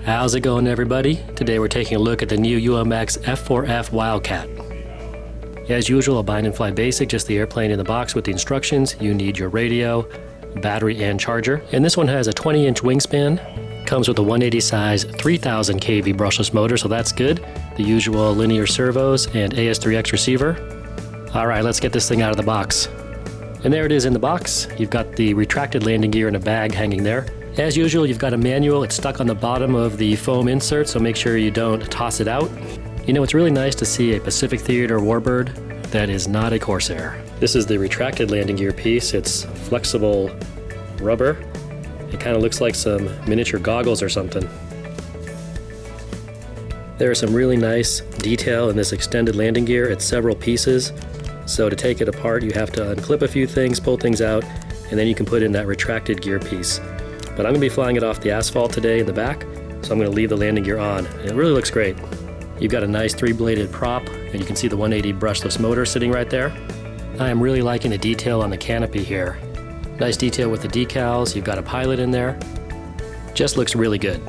How's it going, everybody? Today we're taking a look at the new UMX F4F Wildcat. As usual, a bind and fly basic, just the airplane in the box with the instructions. You need your radio, battery, and charger. And this one has a 20-inch wingspan. Comes with a 180 size 3000 kV brushless motor, so that's good. The usual linear servos and AS3X receiver. All right, let's get this thing out of the box. And there it is in the box. You've got the retracted landing gear in a bag hanging there. As usual, you've got a manual. It's stuck on the bottom of the foam insert, so make sure you don't toss it out. You know, it's really nice to see a Pacific Theater Warbird that is not a Corsair. This is the retracted landing gear piece. It's flexible rubber. It kind of looks like some miniature goggles or something. There is some really nice detail in this extended landing gear. It's several pieces. So to take it apart, you have to unclip a few things, pull things out, and then you can put in that retracted gear piece. But I'm going to be flying it off the asphalt today in the back, so I'm going to leave the landing gear on. And it really looks great. You've got a nice 3-bladed prop, and you can see the 180 brushless motor sitting right there. I am really liking the detail on the canopy here. Nice detail with the decals. You've got a pilot in there. Just looks really good.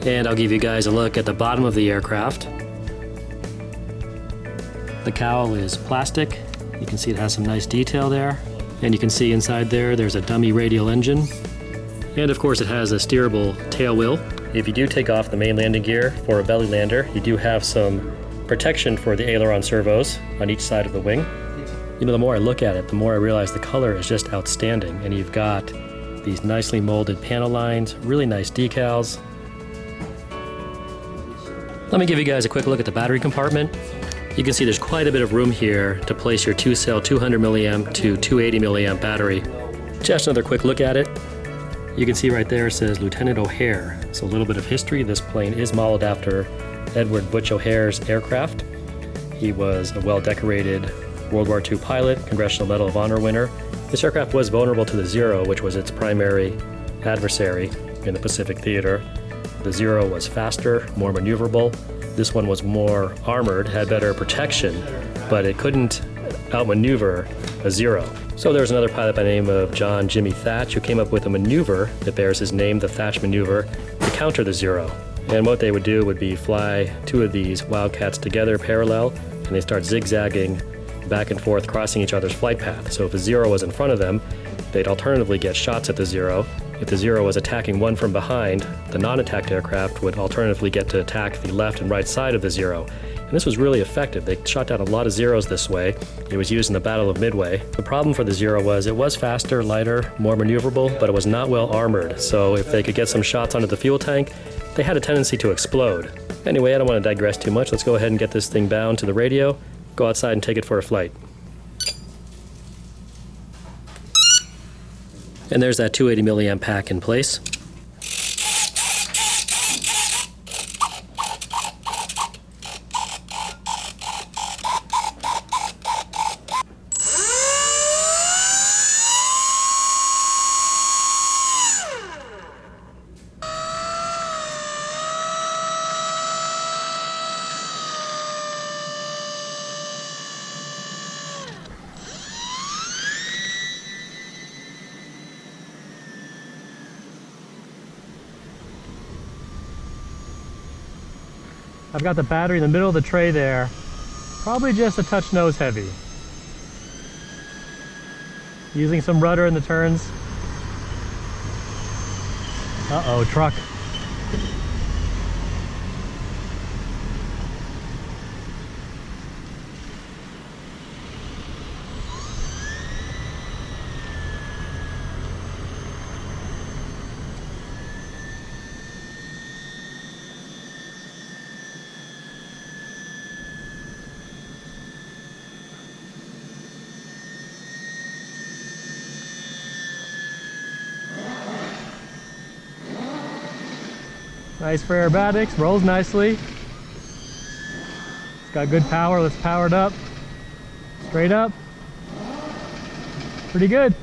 And I'll give you guys a look at the bottom of the aircraft. The cowl is plastic. You can see it has some nice detail there. And you can see inside there's a dummy radial engine. And of course it has a steerable tail wheel. If you do take off the main landing gear for a belly lander, you do have some protection for the aileron servos on each side of the wing. You know, the more I look at it, the more I realize the color is just outstanding. And you've got these nicely molded panel lines, really nice decals. Let me give you guys a quick look at the battery compartment. You can see there's quite a bit of room here to place your 2-cell 200 milliamp to 280 milliamp battery. Just another quick look at it. You can see right there it says Lieutenant O'Hare. So a little bit of history. This plane is modeled after Edward Butch O'Hare's aircraft. He was a well-decorated World War II pilot, Congressional Medal of Honor winner. This aircraft was vulnerable to the Zero, which was its primary adversary in the Pacific Theater. The Zero was faster, more maneuverable. This one was more armored, had better protection, but it couldn't outmaneuver a Zero. So there was another pilot by the name of John Jimmy Thach who came up with a maneuver that bears his name, the Thach maneuver, to counter the Zero. And what they would do would be fly two of these Wildcats together parallel, and they start zigzagging back and forth, crossing each other's flight path. So if a Zero was in front of them, they'd alternatively get shots at the Zero. If the Zero was attacking one from behind, the non-attacked aircraft would alternatively get to attack the left and right side of the Zero. And this was really effective. They shot down a lot of Zeros this way. It was used in the Battle of Midway. The problem for the Zero was it was faster, lighter, more maneuverable, but it was not well armored. So if they could get some shots onto the fuel tank, they had a tendency to explode. Anyway, I don't want to digress too much. Let's go ahead and get this thing bound to the radio, go outside and take it for a flight. And there's that 280 milliamp pack in place. I've got the battery in the middle of the tray there, probably just a touch nose heavy. Using some rudder in the turns. Uh-oh, truck. Nice for aerobatics, rolls nicely. It's got good power, let's power it up. Straight up. Pretty good.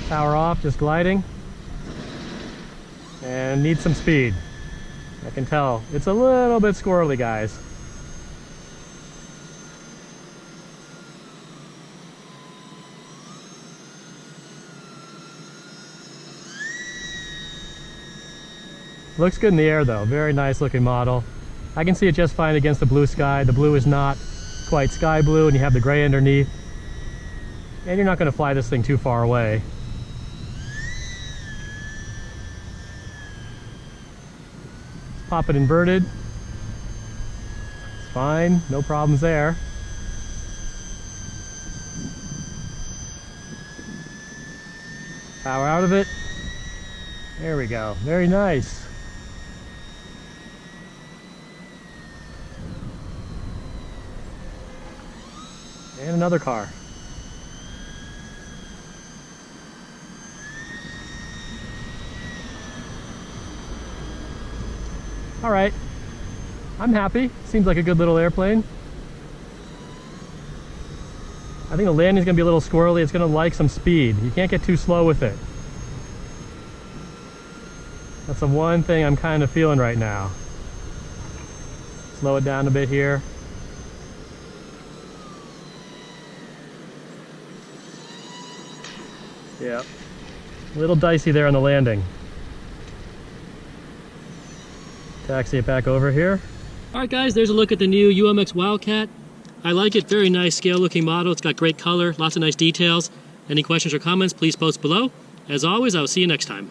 Power off, just gliding. And needs some speed. I can tell. It's a little bit squirrely, guys. Looks good in the air though, very nice looking model. I can see it just fine against the blue sky. The blue is not quite sky blue and you have the gray underneath. And you're not going to fly this thing too far away. Pop it inverted. It's fine, no problems there. Power out of it. There we go, very nice. And another car. All right, I'm happy. Seems like a good little airplane. I think the landing's gonna be a little squirrely. It's gonna like some speed. You can't get too slow with it. That's the one thing I'm kind of feeling right now. Slow it down a bit here. Yeah, a little dicey there on the landing. Taxi it back over here. All right guys, there's a look at the new UMX Wildcat. I like it, very nice scale looking model. It's got great color, lots of nice details. Any questions or comments, please post below. As always, I'll see you next time.